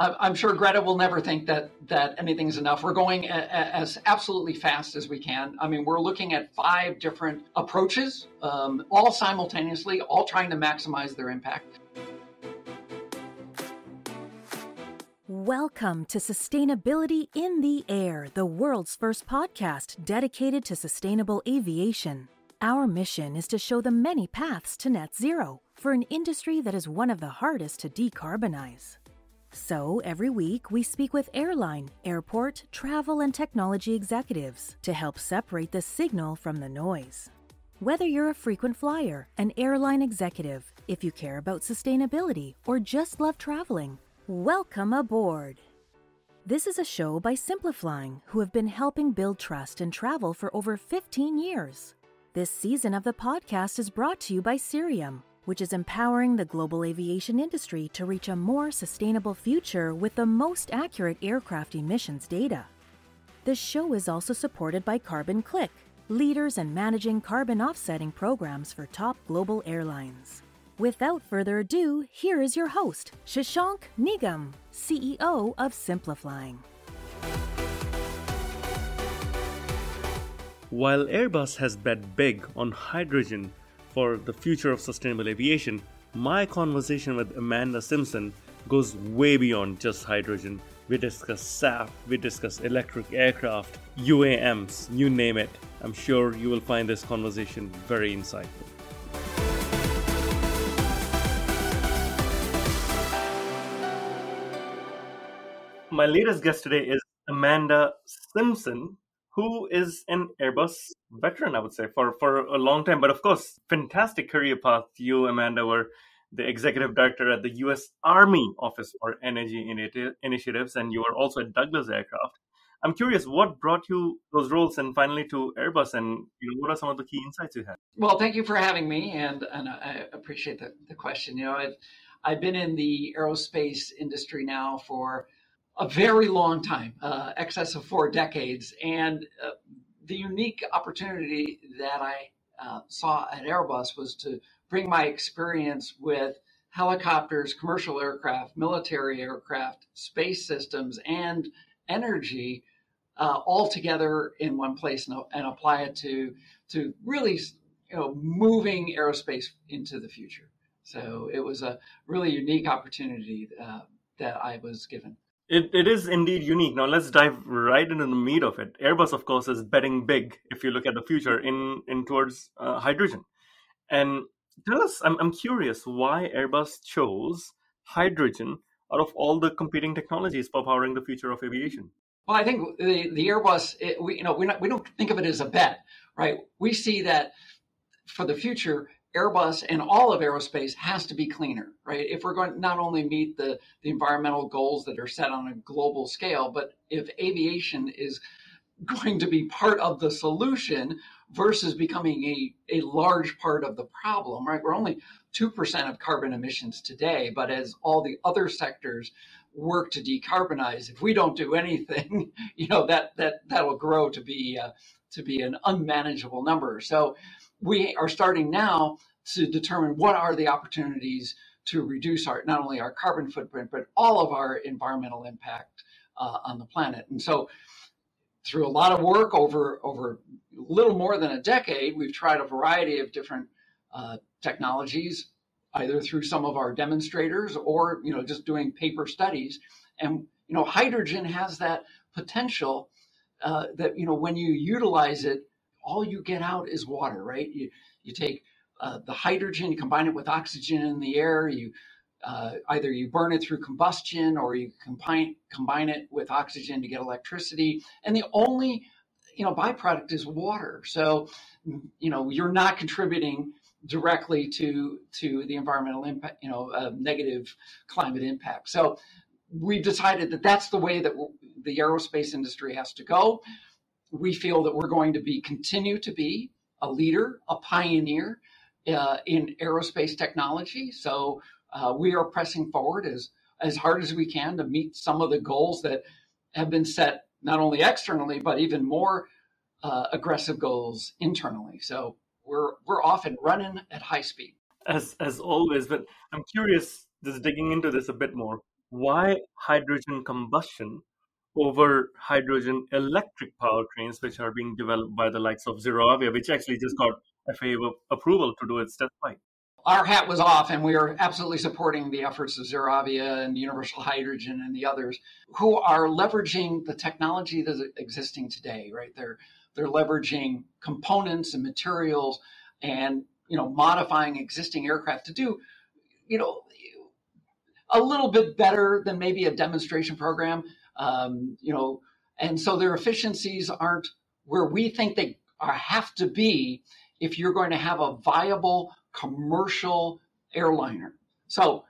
I'm sure Greta will never think that anything's enough. We're going as absolutely fast as we can. I mean, we're looking at 5 different approaches, all simultaneously, all trying to maximize their impact. Welcome to Sustainability in the Air, the world's first podcast dedicated to sustainable aviation. Our mission is to show the many paths to net zero for an industry that is one of the hardest to decarbonize. So, every week we speak with airline, airport, travel, and technology executives to help separate the signal from the noise. Whether you're a frequent flyer, an airline executive, if you care about sustainability, or just love traveling, welcome aboard. This is a show by Simpliflying, who have been helping build trust in travel for over 15 years. This season of the podcast is brought to you by Cerium, which is empowering the global aviation industry to reach a more sustainable future with the most accurate aircraft emissions data. The show is also supported by Carbon Click, leaders in managing carbon offsetting programs for top global airlines. Without further ado, here is your host, Shashank Nigam, CEO of Simpliflying. While Airbus has bet big on hydrogen for the future of sustainable aviation, my conversation with Amanda Simpson goes way beyond just hydrogen. We discuss SAF, we discuss electric aircraft, UAMs, you name it. I'm sure you will find this conversation very insightful. My latest guest today is Amanda Simpson, who is an Airbus veteran, I would say, for a long time. But of course, fantastic career path. You, Amanda, were the executive director at the U.S. Army Office for Energy Initiatives, and you were also at Douglas Aircraft. I'm curious, what brought you those roles and finally to Airbus, and what are some of the key insights you had? Well, thank you for having me, and I appreciate the question. I've been in the aerospace industry now for a very long time, excess of 4 decades. And the unique opportunity that I saw at Airbus was to bring my experience with helicopters, commercial aircraft, military aircraft, space systems, and energy all together in one place and apply it to really moving aerospace into the future. So it was a really unique opportunity that I was given. It is indeed unique. Now let's dive right into the meat of it. Airbus, of course, is betting big if you look at the future in towards hydrogen. And tell us, I'm curious why Airbus chose hydrogen out of all the competing technologies for powering the future of aviation. Well, I think the Airbus, we don't think of it as a bet, right? We see that for the future, Airbus and all of aerospace has to be cleaner, right? If we're going to not only meet the environmental goals that are set on a global scale, but if aviation is going to be part of the solution versus becoming a large part of the problem, right? We're only 2% of carbon emissions today, but as all the other sectors work to decarbonize, if we don't do anything, that'll grow to be an unmanageable number. So we are starting now to determine what are the opportunities to reduce not only our carbon footprint, but all of our environmental impact on the planet. And so through a lot of work over a little more than a decade, we've tried a variety of different technologies, either through some of our demonstrators or just doing paper studies. And hydrogen has that potential that when you utilize it, all you get out is water, right? You take the hydrogen, you combine it with oxygen in the air, you either you burn it through combustion or you combine it with oxygen to get electricity. And the only byproduct is water. So you're not contributing directly to the environmental impact, negative climate impact. So we decided that that's the way that the aerospace industry has to go. We feel that we're going to continue to be a leader, a pioneer in aerospace technology. So we are pressing forward as hard as we can to meet some of the goals that have been set not only externally, but even more aggressive goals internally. So we're off and running at high speed. As always, but I'm curious, just digging into this a bit more. why hydrogen combustion over hydrogen electric powertrains, which are being developed by the likes of ZEROe, which actually just got FAA approval to do its test flight? Our hat was off, and we are absolutely supporting the efforts of ZEROe and Universal Hydrogen and the others who are leveraging the technology that's existing today. Right, they're leveraging components and materials, and modifying existing aircraft to do a little bit better than maybe a demonstration program. And so their efficiencies aren't where we think they have to be if you're going to have a viable commercial airliner. So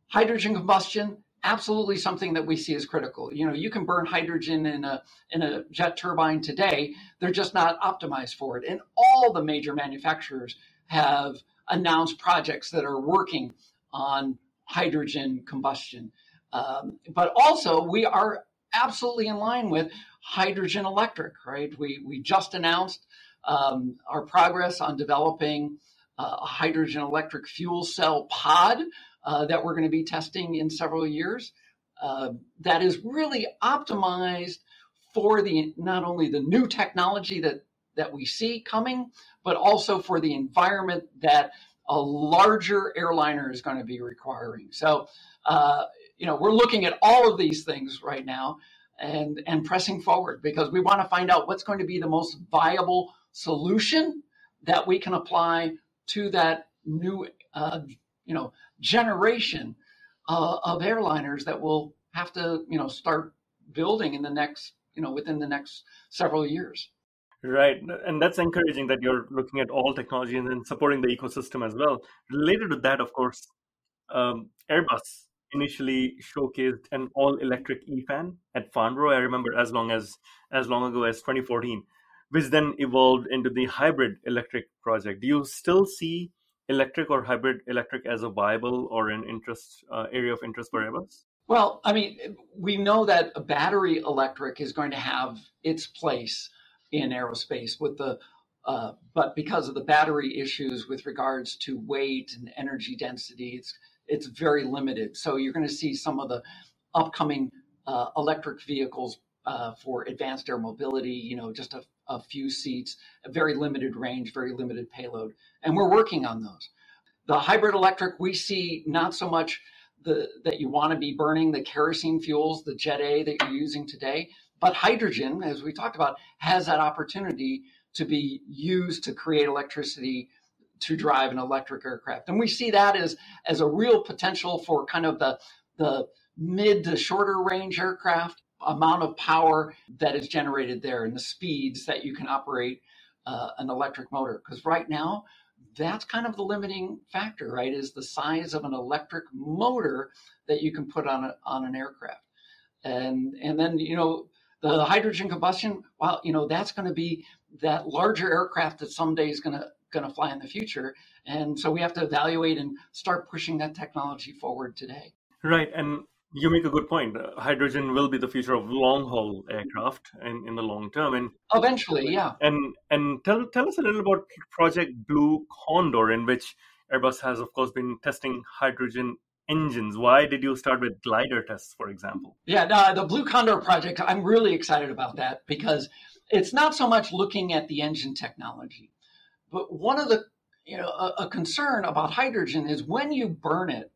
hydrogen combustion, absolutely something that we see as critical. You can burn hydrogen in a jet turbine today. They're just not optimized for it. And all the major manufacturers have announced projects that are working on hydrogen combustion. But also we are absolutely in line with hydrogen electric, right? We just announced our progress on developing a hydrogen electric fuel cell pod that we're going to be testing in several years. That is really optimized for not only the new technology that we see coming, but also for the environment that a larger airliner is going to be requiring. So, we're looking at all of these things right now and pressing forward because we want to find out what's going to be the most viable solution that we can apply to that new, generation of airliners that we'll have to, start building in the next, within the next several years. Right. And that's encouraging that you're looking at all technology and then supporting the ecosystem as well. Related to that, of course, Airbus initially showcased an all-electric E-fan at Farnborough. I remember as long ago as 2014, which then evolved into the hybrid electric project. Do you still see electric or hybrid electric as a viable or an area of interest for Airbus? Well, I mean, we know that a battery electric is going to have its place in aerospace but because of the battery issues with regards to weight and energy density, it's very limited. So you're going to see some of the upcoming electric vehicles for advanced air mobility, just a few seats, a very limited range, very limited payload. And we're working on those. The hybrid electric, we see not so much that you want to be burning the kerosene fuels, the Jet A that you're using today, but hydrogen, as we talked about, has that opportunity to be used to create electricity to drive an electric aircraft. And we see that as a real potential for kind of the mid to shorter range aircraft, amount of power that is generated there and the speeds that you can operate an electric motor. Because right now, that's kind of the limiting factor, right, is the size of an electric motor that you can put on an aircraft. And then, the hydrogen combustion, well, that's going to be that larger aircraft that someday is going to fly in the future. And so we have to evaluate and start pushing that technology forward today. Right. And you make a good point. Hydrogen will be the future of long-haul aircraft in the long term. And eventually, yeah. And tell us a little about Project Blue Condor, in which Airbus has, of course, been testing hydrogen engines. Why did you start with glider tests, for example? Yeah, the Blue Condor project, I'm really excited about that because it's not so much looking at the engine technology, but one of the, a concern about hydrogen is when you burn it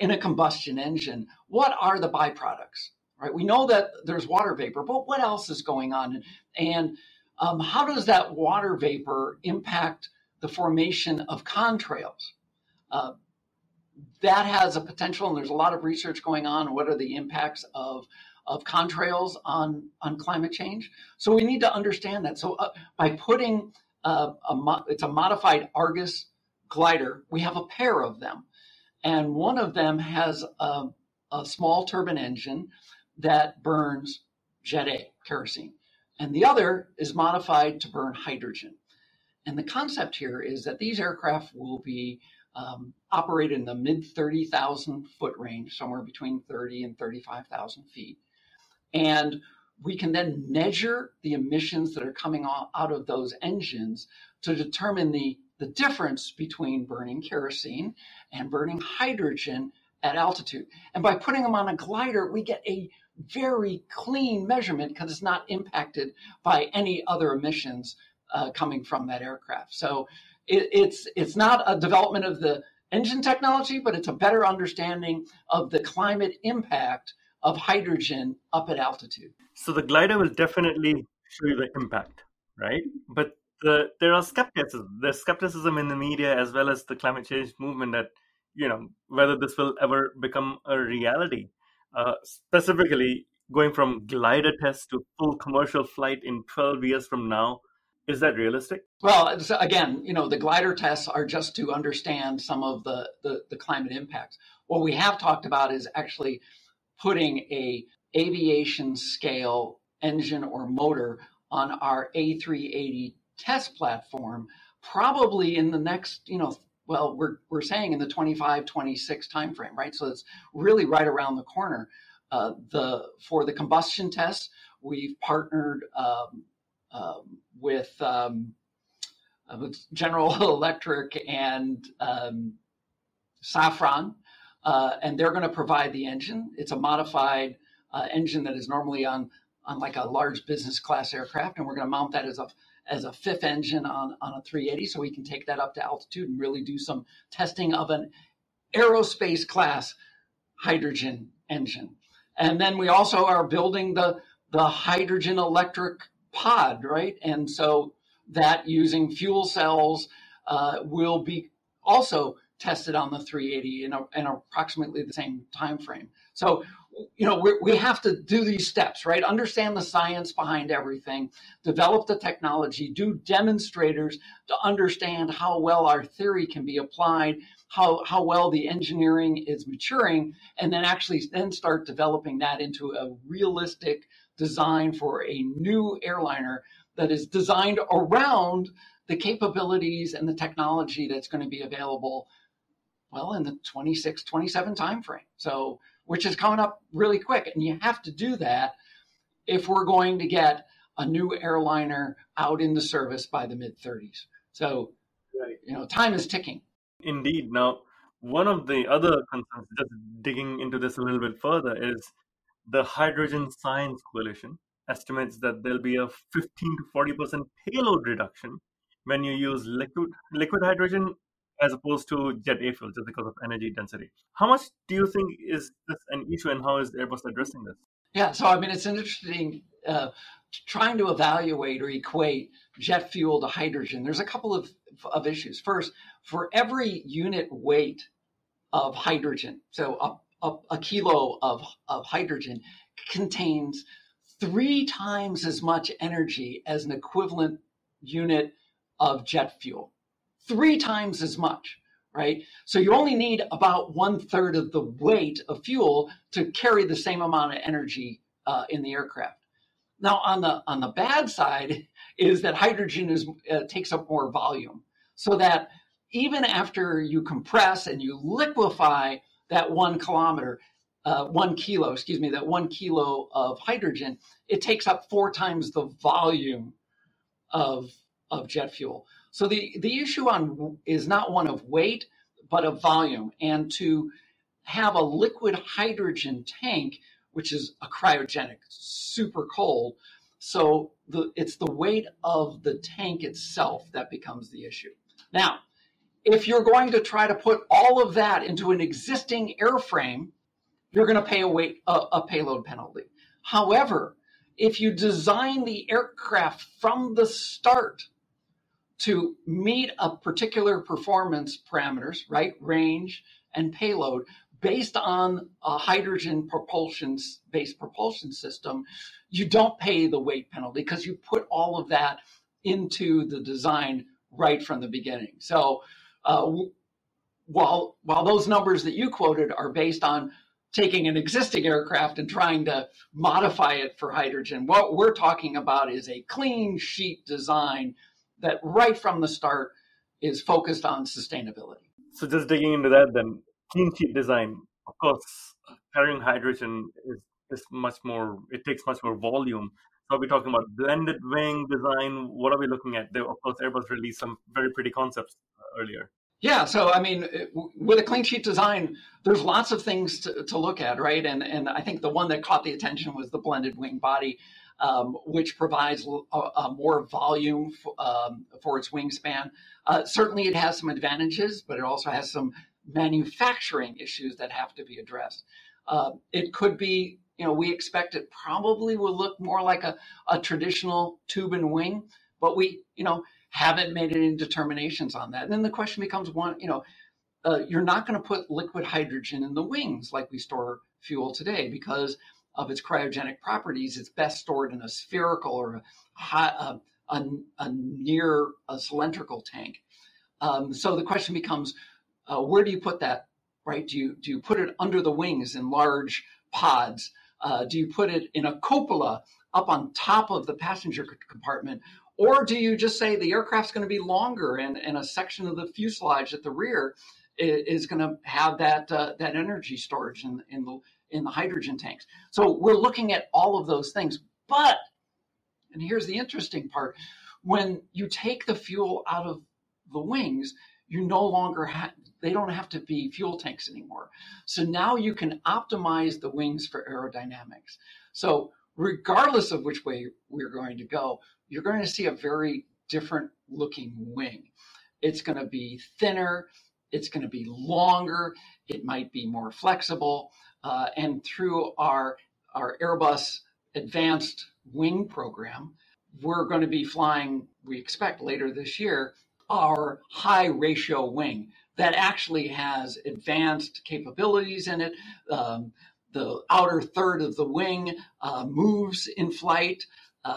in a combustion engine, what are the byproducts, right? We know that there's water vapor, but what else is going on? And how does that water vapor impact the formation of contrails? That has a potential, and there's a lot of research going on. What are the impacts of contrails on climate change? So we need to understand that. So by putting it's a modified Argus glider, we have a pair of them. And one of them has a small turbine engine that burns Jet A, kerosene. And the other is modified to burn hydrogen. And the concept here is that these aircraft will be operated in the mid 30,000 foot range, somewhere between 30 and 35,000 feet. And we can then measure the emissions that are coming out of those engines to determine the difference between burning kerosene and burning hydrogen at altitude. And by putting them on a glider, we get a very clean measurement because it's not impacted by any other emissions coming from that aircraft. So it's not a development of the engine technology, but it's a better understanding of the climate impact of hydrogen up at altitude. So the glider will definitely show you the impact, right? But there are skepticism. There's skepticism in the media as well as the climate change movement that, whether this will ever become a reality. Specifically, going from glider test to full commercial flight in 12 years from now, is that realistic? Well, again, the glider tests are just to understand some of the climate impacts. What we have talked about is actually putting a aviation scale engine or motor on our A380 test platform, probably in the next, we're saying in the 25, 26 timeframe, right? So it's really right around the corner. For the combustion tests, we've partnered with General Electric and Safran, and they're going to provide the engine. It's a modified engine that is normally on like a large business class aircraft, and we're going to mount that as a fifth engine on a 380, so we can take that up to altitude and really do some testing of an aerospace class hydrogen engine. And then we also are building the hydrogen electric pod, right? And so that using fuel cells will be also tested on the 380 in approximately the same time frame. So, we have to do these steps, right? Understand the science behind everything, develop the technology, do demonstrators to understand how well our theory can be applied, how well the engineering is maturing, and then actually start developing that into a realistic design for a new airliner that is designed around the capabilities and the technology that's going to be available, in the 26, 27 timeframe. So, which is coming up really quick. And you have to do that if we're going to get a new airliner out into service by the mid-30s. So, time is ticking. Indeed. Now, one of the other concerns, just digging into this a little bit further, is the Hydrogen Science Coalition estimates that there'll be a 15 to 40% payload reduction when you use liquid hydrogen as opposed to jet A fuel, just because of energy density. How much do you think is this an issue, and how is Airbus addressing this? Yeah, so it's an interesting trying to evaluate or equate jet fuel to hydrogen. There's a couple of issues. First, for every unit weight of hydrogen, so a kilo of hydrogen contains 3 times as much energy as an equivalent unit of jet fuel. 3 times as much, right? So you only need about 1/3 of the weight of fuel to carry the same amount of energy in the aircraft. Now, on the bad side is that hydrogen takes up more volume, so that even after you compress and you liquefy that 1 kilo of hydrogen, it takes up 4 times the volume of jet fuel. So the issue is not one of weight, but of volume. And to have a liquid hydrogen tank, which is a cryogenic, super cold, so it's the weight of the tank itself that becomes the issue. Now, if you're going to try to put all of that into an existing airframe, you're going to pay a payload penalty. However, if you design the aircraft from the start to meet a particular performance parameters, right, range and payload, based on a hydrogen based propulsion system, you don't pay the weight penalty because you put all of that into the design right from the beginning. So while those numbers that you quoted are based on taking an existing aircraft and trying to modify it for hydrogen, what we're talking about is a clean sheet design that right from the start is focused on sustainability. So just digging into that then, clean sheet design, of course, carrying hydrogen is much more, it takes much more volume. So are we talking about blended wing design? What are we looking at? Of course, Airbus released some very pretty concepts earlier. Yeah, so I mean, with a clean sheet design, there's lots of things to look at, right? And I think the one that caught the attention was the blended wing body, which provides more volume for its wingspan. Certainly, it has some advantages, but it also has some manufacturing issues that have to be addressed. It could be, we expect it probably will look more like a traditional tube and wing, but we, haven't made any determinations on that. And then the question becomes you're not going to put liquid hydrogen in the wings like we store fuel today because of its cryogenic properties. It's best stored in a spherical or a near a cylindrical tank. So the question becomes, where do you put that, right? Do you put it under the wings in large pods? Do you put it in a cupola up on top of the passenger compartment? Or do you just say the aircraft's going to be longer and a section of the fuselage at the rear is going to have that energy storage in the hydrogen tanks? So we're looking at all of those things. But, and here's the interesting part, when you take the fuel out of the wings, you no longer they don't have to be fuel tanks anymore. So now you can optimize the wings for aerodynamics. So regardless of which way we're going to go, you're going to see a very different looking wing. It's going to be thinner, it's going to be longer, it might be more flexible. And through our Airbus advanced wing program, we're going to be flying, we expect later this year, our high ratio wing that actually has advanced capabilities in it. The outer third of the wing moves in flight,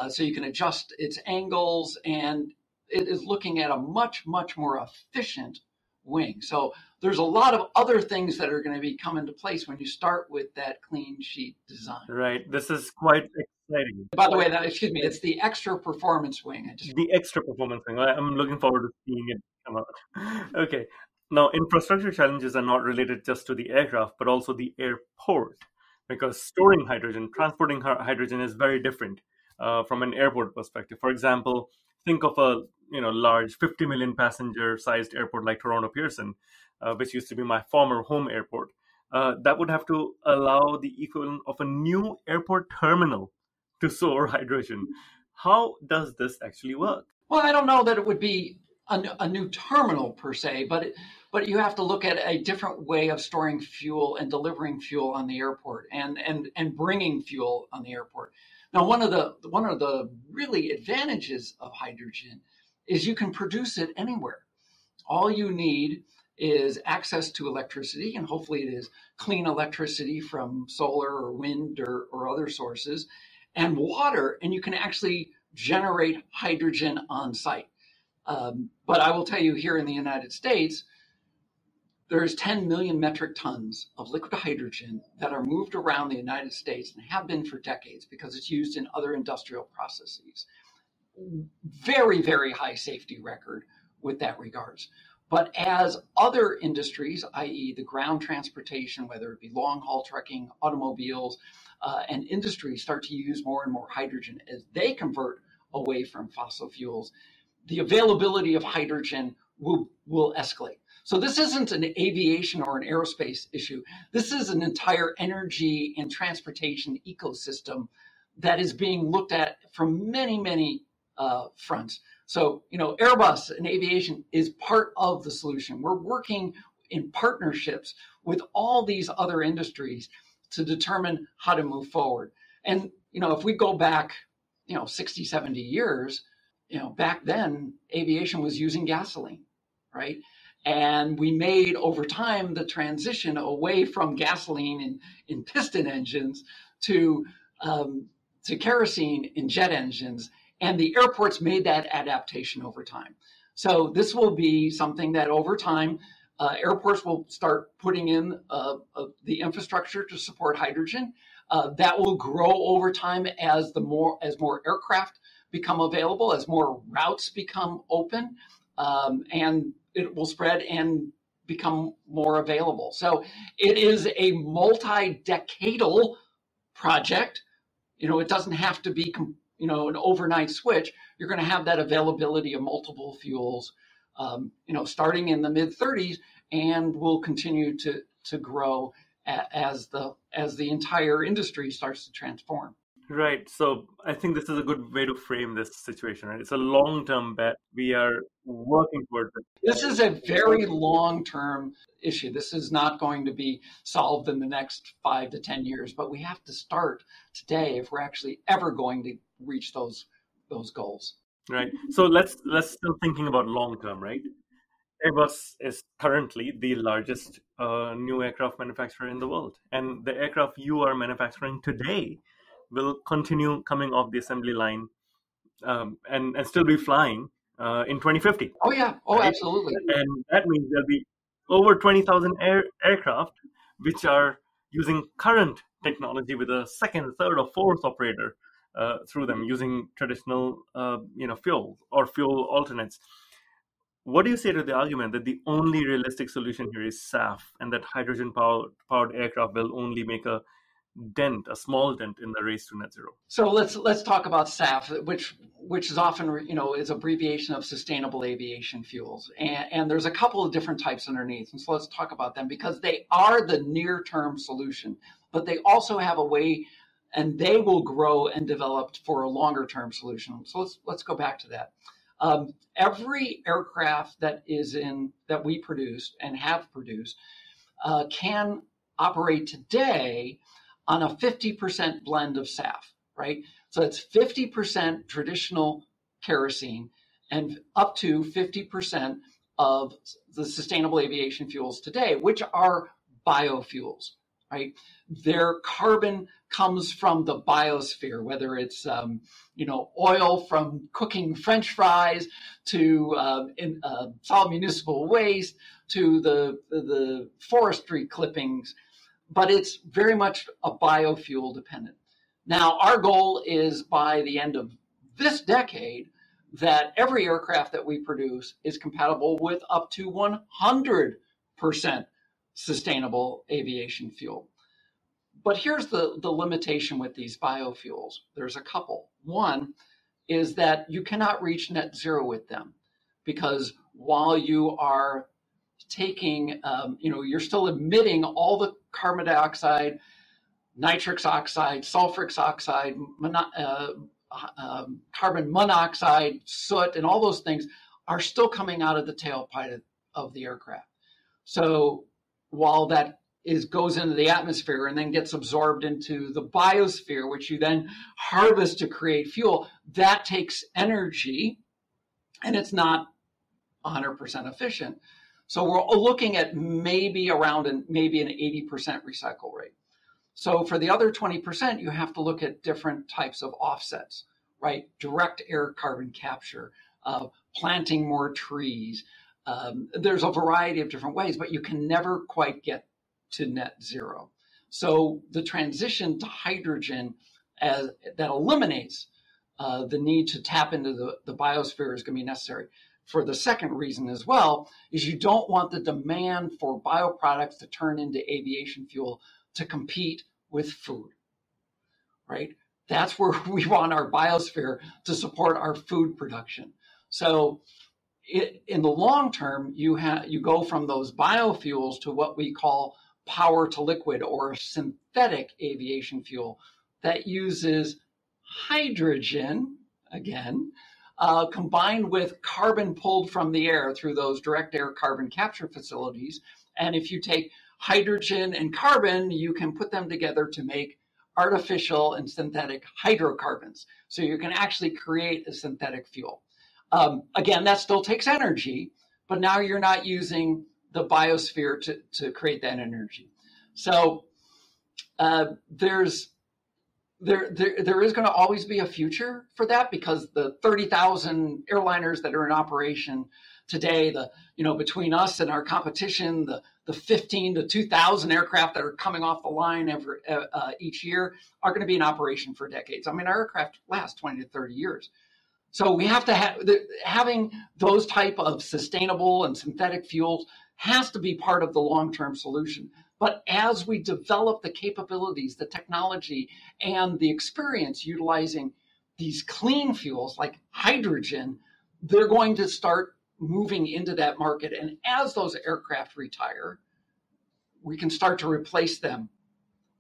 so you can adjust its angles, and it is looking at a much, much more efficient wing. So there's a lot of other things that are going to be come into place when you start with that clean sheet design. Right. This is quite exciting. By the way, it's the extra performance wing. The extra performance wing. I'm looking forward to seeing it come out. Okay. Now, infrastructure challenges are not related just to the aircraft, but also the airport, because storing hydrogen, transporting hydrogen is very different from an airport perspective. For example, think of a large 50 million passenger sized airport like Toronto Pearson, which used to be my former home airport. That would have to allow the equivalent of a new airport terminal to store hydrogen. How does this actually work? Well, I don't know that it would be a new terminal per se, but you have to look at a different way of storing fuel and delivering fuel on the airport and bringing fuel on the airport. Now, one of the really advantages of hydrogen is you can produce it anywhere. All you need is access to electricity, and hopefully it is clean electricity from solar or wind or other sources, and water, and you can actually generate hydrogen on site. But I will tell you, here in the United States, there's 10 million metric tons of liquid hydrogen that are moved around the United States and have been for decades because it's used in other industrial processes. Very, very high safety record with that regards. But as other industries, i.e. the ground transportation, whether it be long haul trucking, automobiles, and industries start to use more and more hydrogen as they convert away from fossil fuels, the availability of hydrogen will escalate. So this isn't an aviation or an aerospace issue. This is an entire energy and transportation ecosystem that is being looked at from many, many fronts. So, Airbus and aviation is part of the solution. We're working in partnerships with all these other industries to determine how to move forward. And, if we go back, 60, 70 years, back then aviation was using gasoline, right? And we made over time the transition away from gasoline in piston engines to kerosene in jet engines. And the airports made that adaptation over time. So this will be something that over time, airports will start putting in the infrastructure to support hydrogen. That will grow over time as more aircraft become available, as more routes become open, and it will spread and become more available. So it is a multi-decadal project. It doesn't have to be an overnight switch. You're going to have that availability of multiple fuels starting in the mid 30s, and will continue to grow as the entire industry starts to transform. Right. So I think this is a good way to frame this situation, right? It's a long-term bet. We are working towards it. This is a very long-term issue. This is not going to be solved in the next 5 to 10 years, but we have to start today if we're actually ever going to reach those goals. Right. So let's still thinking about long-term, right? Airbus is currently the largest new aircraft manufacturer in the world, and the aircraft you are manufacturing today will continue coming off the assembly line and still be flying in 2050. Oh yeah, right? Absolutely. And that means there'll be over 20,000 aircraft which are using current technology with a second, third, or fourth operator through them using traditional, fuel or fuel alternates. What do you say to the argument that the only realistic solution here is SAF, and that hydrogen-powered aircraft will only make a small dent in the race to net zero? So let's talk about SAF, which is often is abbreviation of sustainable aviation fuels, and there's a couple of different types underneath, and so let's talk about them because they are the near-term solution, but they also have a way, and they will grow and develop for a longer-term solution. So let's go back to that. Every aircraft that we produce and have produced can operate today on a 50% blend of SAF, right? So it's 50% traditional kerosene and up to 50% of the sustainable aviation fuels today, which are biofuels, right? Their carbon comes from the biosphere, whether it's oil from cooking French fries to solid municipal waste to the forestry clippings, but it's very much a biofuel dependent. Now, our goal is by the end of this decade that every aircraft that we produce is compatible with up to 100% sustainable aviation fuel. But here's the limitation with these biofuels. There's a couple. One is that you cannot reach net zero with them because while you are taking, you're still emitting all the carbon dioxide, nitrous oxide, sulfuric oxide, carbon monoxide, soot, and all those things are still coming out of the tailpipe of the aircraft. So while that goes into the atmosphere and then gets absorbed into the biosphere, which you then harvest to create fuel, that takes energy and it's not 100% efficient. So we're looking at maybe around an 80% recycle rate. So for the other 20%, you have to look at different types of offsets, right? Direct air carbon capture, planting more trees. There's a variety of different ways, but you can never quite get to net zero. So the transition to hydrogen that eliminates the need to tap into the biosphere is going to be necessary. For the second reason as well, is you don't want the demand for bioproducts to turn into aviation fuel to compete with food, right? That's where we want our biosphere to support our food production. So in the long term, you go from those biofuels to what we call power to liquid or synthetic aviation fuel that uses hydrogen, again, combined with carbon pulled from the air through those direct air carbon capture facilities. And if you take hydrogen and carbon, you can put them together to make artificial and synthetic hydrocarbons. So you can actually create a synthetic fuel. Again, that still takes energy, but now you're not using the biosphere to create that energy. So there is going to always be a future for that because the 30,000 airliners that are in operation today, between us and our competition, the 15 to 2,000 aircraft that are coming off the line each year are going to be in operation for decades. I mean, our aircraft last 20 to 30 years. So we have to having those type of sustainable and synthetic fuels has to be part of the long-term solution. But as we develop the capabilities, the technology, and the experience utilizing these clean fuels like hydrogen, they're going to start moving into that market. And as those aircraft retire, we can start to replace them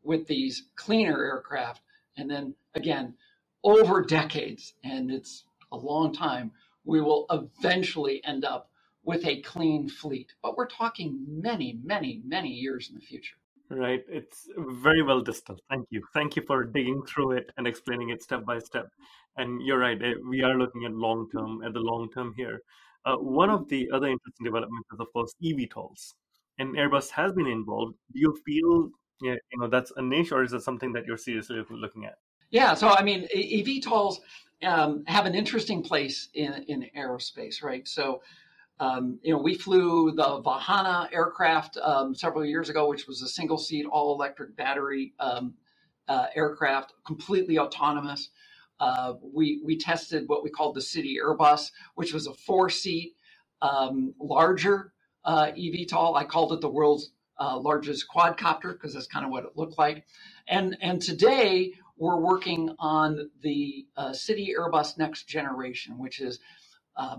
with these cleaner aircraft. And then again, over decades, and it's a long time, we will eventually end up with a clean fleet. But we're talking many, many, many years in the future. Right. It's very well distilled. Thank you. Thank you for digging through it and explaining it step by step. And you're right. We are looking at the long term here. One of the other interesting developments is, of course, eVTOLs. And Airbus has been involved. Do you feel, that's a niche, or is it something that you're seriously looking at? Yeah. So, I mean, eVTOLs have an interesting place in aerospace, right? So, we flew the Vahana aircraft several years ago, which was a single seat, all electric battery aircraft, completely autonomous. We tested what we called the city Airbus, which was a 4-seat, larger eVTOL. I called it the world's largest quadcopter because that's kind of what it looked like. And today we're working on the city Airbus next generation, which is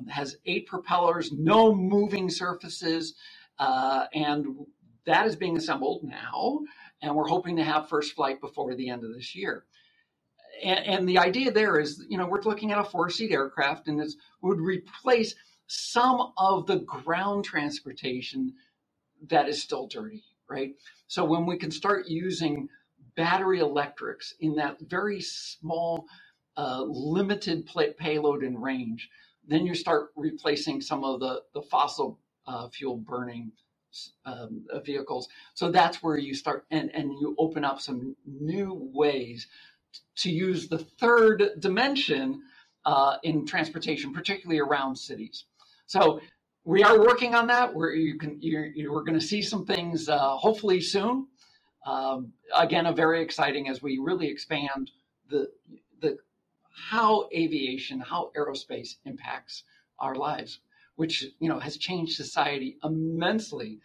has 8 propellers, no moving surfaces, and that is being assembled now. And we're hoping to have first flight before the end of this year. And the idea there is, we're looking at a 4-seat aircraft, and it would replace some of the ground transportation that is still dirty, right? So when we can start using battery electrics in that very small, limited payload and range, then you start replacing some of the fossil fuel burning vehicles. So that's where you start, and you open up some new ways to use the third dimension in transportation, particularly around cities. So we are working on that. We're going to see some things hopefully soon. Again, very exciting as we really expand the how aviation, how aerospace impacts our lives, which has changed society immensely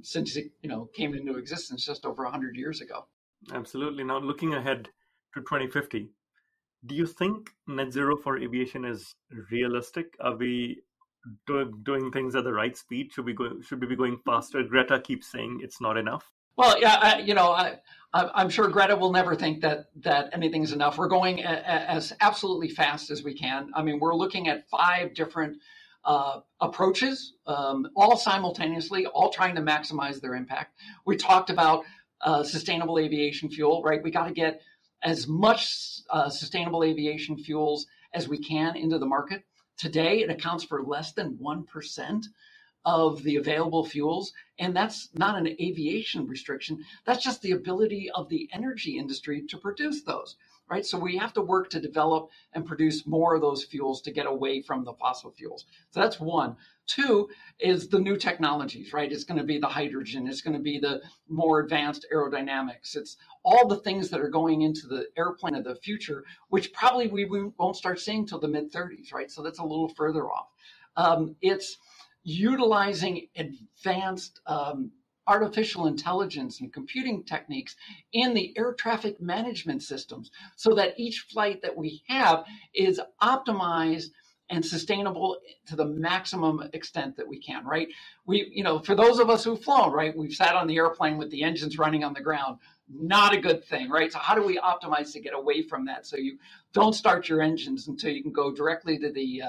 since it came into existence just over 100 years ago. Absolutely. Now, looking ahead to 2050, do you think net zero for aviation is realistic? Are we doing things at the right speed? Should we be going faster? Greta keeps saying it's not enough. Well, yeah, I'm sure Greta will never think that anything's enough. We're going as absolutely fast as we can. I mean, we're looking at 5 different approaches, all simultaneously, all trying to maximize their impact. We talked about sustainable aviation fuel, right? We got to get as much sustainable aviation fuels as we can into the market. Today, it accounts for less than 1% of the available fuels. And that's not an aviation restriction. That's just the ability of the energy industry to produce those, right? So we have to work to develop and produce more of those fuels to get away from the fossil fuels. So that's one. 2 is the new technologies, right? It's going to be the hydrogen. It's going to be the more advanced aerodynamics. It's all the things that are going into the airplane of the future, which probably we won't start seeing till the mid-30s, right? So that's a little further off. It's utilizing advanced artificial intelligence and computing techniques in the air traffic management systems so that each flight that we have is optimized and sustainable to the maximum extent that we can, right? We, for those of us who've flown, right, we've sat on the airplane with the engines running on the ground. Not a good thing, right? So how do we optimize to get away from that so you don't start your engines until you can go directly to the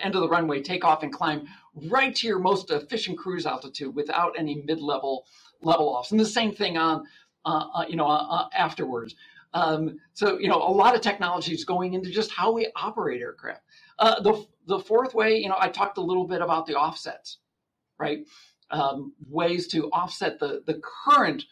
end of the runway, take off and climb right to your most efficient cruise altitude without any mid-level level offs. And the same thing on, afterwards. So, a lot of technology is going into just how we operate aircraft. The fourth way, I talked a little bit about the offsets, right? Ways to offset the current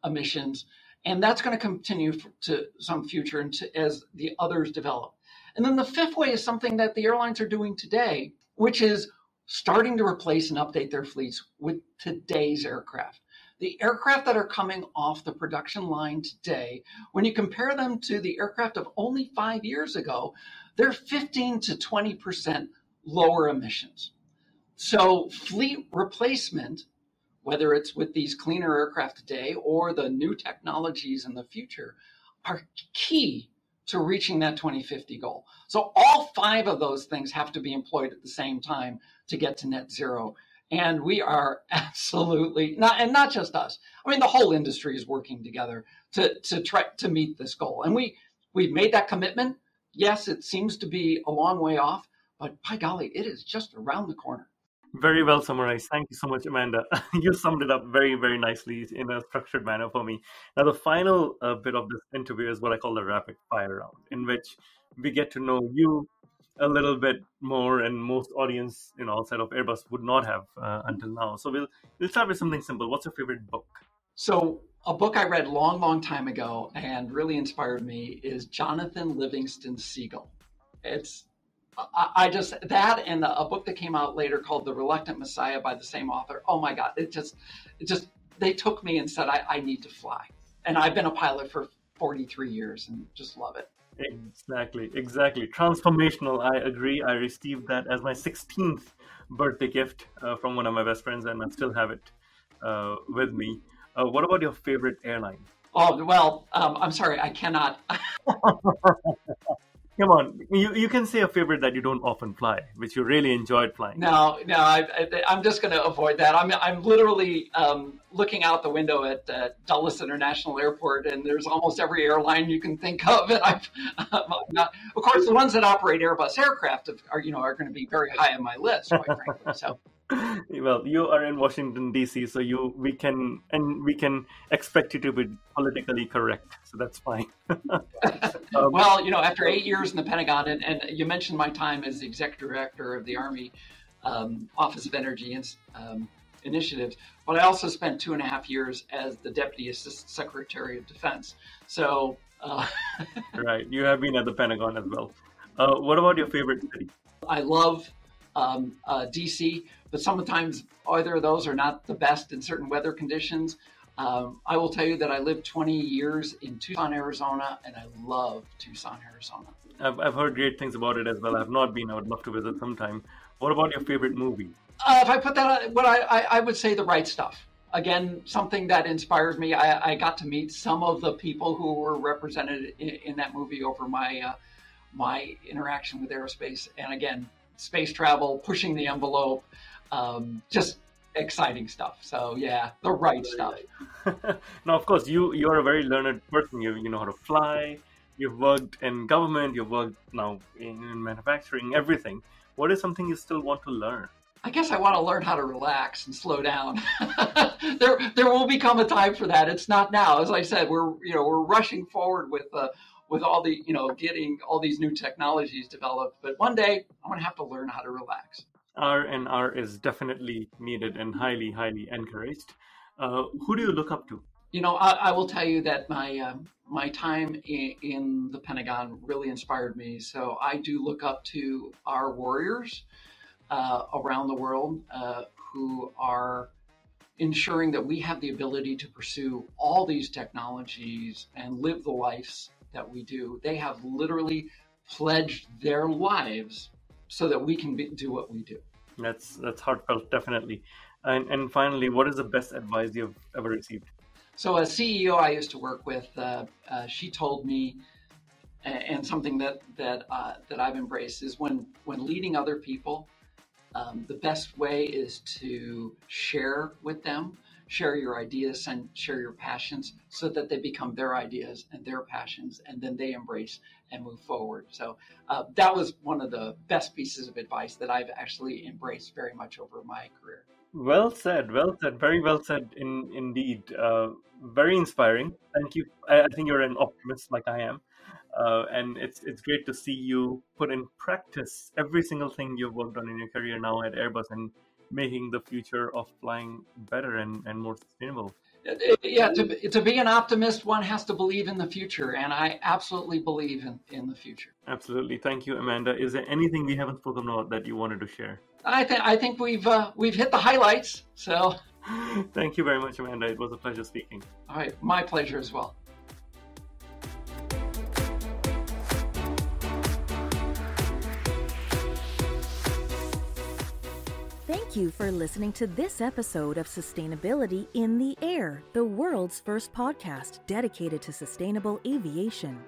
emissions. And that's going to continue to some future as the others develop. And then the 5th way is something that the airlines are doing today, which is starting to replace and update their fleets with today's aircraft. The aircraft that are coming off the production line today, when you compare them to the aircraft of only 5 years ago, they're 15 to 20% lower emissions. So fleet replacement, whether it's with these cleaner aircraft today or the new technologies in the future, are key to reaching that 2050 goal. So all 5 of those things have to be employed at the same time to get to net zero. And we are absolutely not, and not just us. I mean, the whole industry is working together to try to meet this goal. And we've made that commitment. Yes, it seems to be a long way off, but by golly, it is just around the corner. Very well summarized. Thank you so much, Amanda. You summed it up very, very nicely in a structured manner for me. Now, the final bit of this interview is what I call the rapid fire round, in which we get to know you a little bit more, and most audience, outside of Airbus would not have until now. So we'll start with something simple. What's your favorite book? So a book I read long time ago and really inspired me is Jonathan Livingston Seagull. I just, that and a book that came out later called The Reluctant Messiah by the same author. Oh my God, it just, they took me and said, I need to fly. And I've been a pilot for 43 years and just love it. Exactly. Transformational. I agree. I received that as my 16th birthday gift from one of my best friends, and I still have it with me. What about your favorite airline? Oh, well, I'm sorry, I cannot. Come on, you can say a favorite that you don't often fly, which you really enjoyed flying. No, I'm just going to avoid that. I'm literally looking out the window at Dulles International Airport, and there's almost every airline you can think of. And I'm not, of course, the ones that operate Airbus aircraft are going to be very high on my list, quite frankly. So. Well, you are in Washington D.C., so we can expect you to be politically correct, so that's fine. Well, after 8 years in the Pentagon, and you mentioned my time as the executive director of the Army Office of Energy Initiatives, but I also spent 2.5 years as the Deputy Assistant Secretary of Defense. So, right, you have been at the Pentagon as well. What about your favorite city? I love DC, but sometimes either of those are not the best in certain weather conditions. I will tell you that I lived 20 years in Tucson, Arizona, and I love Tucson, Arizona. I've heard great things about it as well. I've not been. I would love to visit sometime. What about your favorite movie? If I put that on, I would say The Right Stuff. Again, something that inspires me. I got to meet some of the people who were represented in that movie over my interaction with aerospace. And again, space travel, pushing the envelope, just exciting stuff. So yeah, The Right Stuff. Now, of course, you're a very learned person. You know how to fly. You've worked in government. You've worked now in manufacturing. Everything. What is something you still want to learn? I guess I want to learn how to relax and slow down. There will become a time for that. It's not now. As I said, we're rushing forward with all the, getting all these new technologies developed. But one day I'm going to have to learn how to relax. R&R is definitely needed and highly, highly encouraged. Who do you look up to? I will tell you that my time in the Pentagon really inspired me. So I do look up to our warriors around the world who are ensuring that we have the ability to pursue all these technologies and live the lives that we do. They have literally pledged their lives so that we can do what we do. That's heartfelt, definitely. And finally, what is the best advice you've ever received? So a CEO I used to work with, she told me, and something that I've embraced is when leading other people, the best way is to share with them, share your ideas and share your passions so that they become their ideas and their passions, and then they embrace and move forward. So that was one of the best pieces of advice that I've actually embraced very much over my career. Well said, very well said indeed. Very inspiring. Thank you. I think you're an optimist like I am. And it's great to see you put in practice every single thing you've worked on in your career now at Airbus and making the future of flying better and more sustainable. Yeah, to be an optimist, one has to believe in the future, and I absolutely believe in the future. Absolutely. Thank you, Amanda. Is there anything we haven't spoken about that you wanted to share? I think we've hit the highlights. So, thank you very much, Amanda. It was a pleasure speaking. All right, my pleasure as well. Thank you for listening to this episode of Sustainability in the Air, the world's first podcast dedicated to sustainable aviation.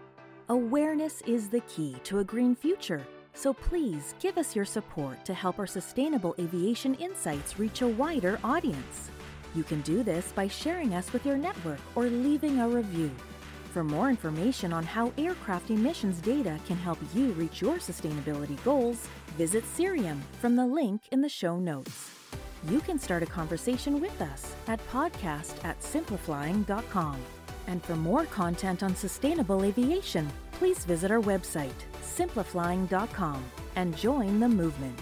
Awareness is the key to a green future, so please give us your support to help our sustainable aviation insights reach a wider audience. You can do this by sharing us with your network or leaving a review. For more information on how aircraft emissions data can help you reach your sustainability goals, visit Cerium from the link in the show notes. You can start a conversation with us at podcast@simpliflying.com. And for more content on sustainable aviation, please visit our website, simpliflying.com, and join the movement.